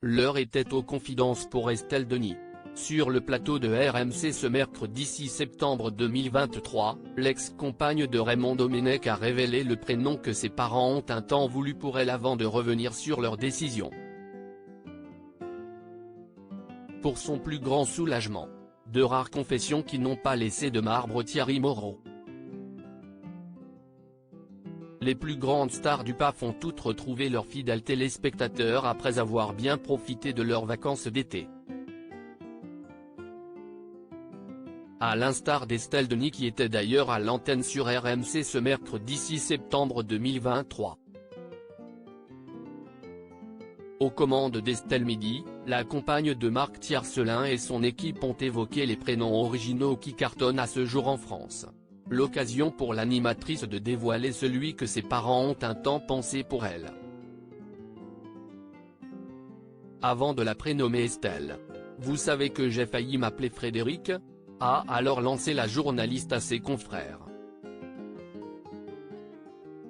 L'heure était aux confidences pour Estelle Denis. Sur le plateau de RMC ce mercredi 6 septembre 2023, l'ex-compagne de Raymond Domenech a révélé le prénom que ses parents ont un temps voulu pour elle avant de revenir sur leur décision. Pour son plus grand soulagement, de rares confessions qui n'ont pas laissé de marbre Thierry Moreau. Les plus grandes stars du PAF ont toutes retrouvé leurs fidèles téléspectateurs après avoir bien profité de leurs vacances d'été. À l'instar d'Estelle Denis qui était d'ailleurs à l'antenne sur RMC ce mercredi 6 septembre 2023. Aux commandes d'Estelle Midi, la compagne de Marc Tiercelin et son équipe ont évoqué les prénoms originaux qui cartonnent à ce jour en France. L'occasion pour l'animatrice de dévoiler celui que ses parents ont un temps pensé pour elle. Avant de la prénommer Estelle. Vous savez que j'ai failli m'appeler Frédéric ? A alors lancé la journaliste à ses confrères.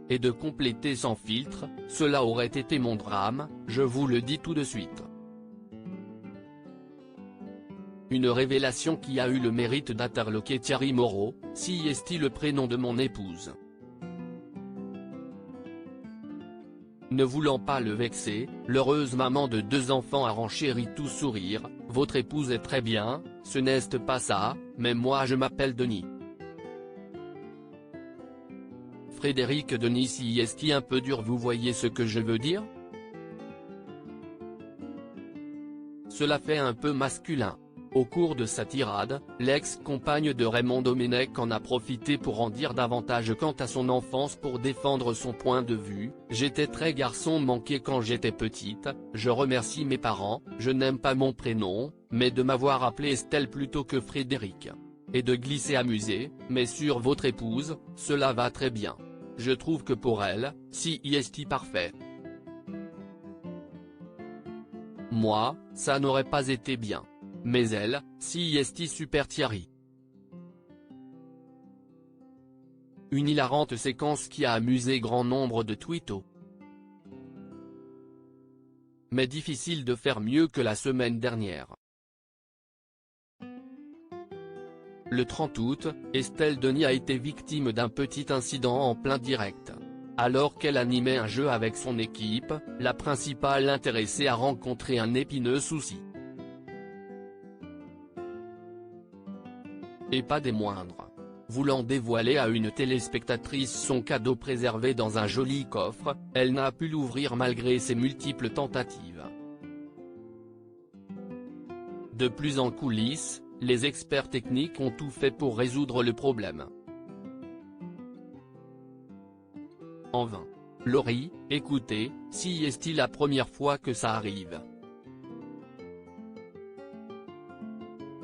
Et de compléter sans filtre, cela aurait été mon drame, je vous le dis tout de suite. Une révélation qui a eu le mérite d'interloquer Thierry Moreau, si est-il le prénom de mon épouse. Ne voulant pas le vexer, l'heureuse maman de 2 enfants a renchéri tout sourire, votre épouse est très bien, ce n'est pas ça, mais moi je m'appelle Denis. Frédéric Denis si est un peu dur, vous voyez ce que je veux dire? Cela fait un peu masculin. Au cours de sa tirade, l'ex-compagne de Raymond Domenech en a profité pour en dire davantage quant à son enfance pour défendre son point de vue. J'étais très garçon manqué quand j'étais petite, je remercie mes parents, je n'aime pas mon prénom, mais de m'avoir appelé Estelle plutôt que Frédéric. Et de glisser amusé, mais sur votre épouse, cela va très bien. Je trouve que pour elle, si est parfait. Moi, ça n'aurait pas été bien. Mais elle, si est super Thierry. Une hilarante séquence qui a amusé grand nombre de twittos. Mais difficile de faire mieux que la semaine dernière. Le 30 août, Estelle Denis a été victime d'un petit incident en plein direct. Alors qu'elle animait un jeu avec son équipe, la principale intéressée a rencontré un épineux souci. Et pas des moindres. Voulant dévoiler à une téléspectatrice son cadeau préservé dans un joli coffre, elle n'a pu l'ouvrir malgré ses multiples tentatives. De plus en coulisses, les experts techniques ont tout fait pour résoudre le problème. En vain. Laurie, écoutez, si est-il la première fois que ça arrive?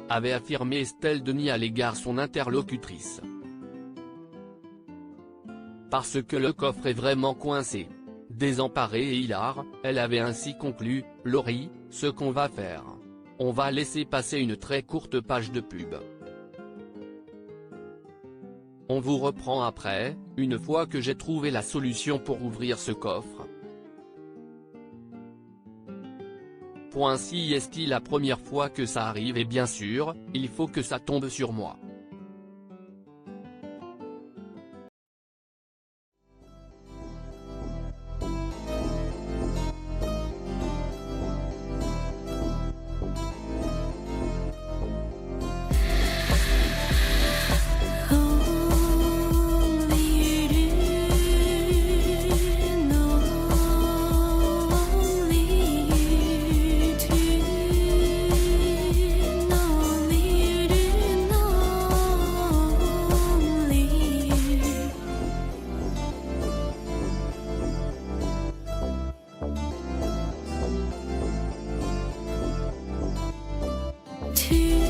Avait affirmé Estelle Denis à l'égard son interlocutrice. Parce que le coffre est vraiment coincé. Désemparée et hilare, elle avait ainsi conclu, Laurie, ce qu'on va faire. On va laisser passer une très courte page de pub. On vous reprend après, une fois que j'ai trouvé la solution pour ouvrir ce coffre. Si est-il la première fois que ça arrive et bien sûr, il faut que ça tombe sur moi. To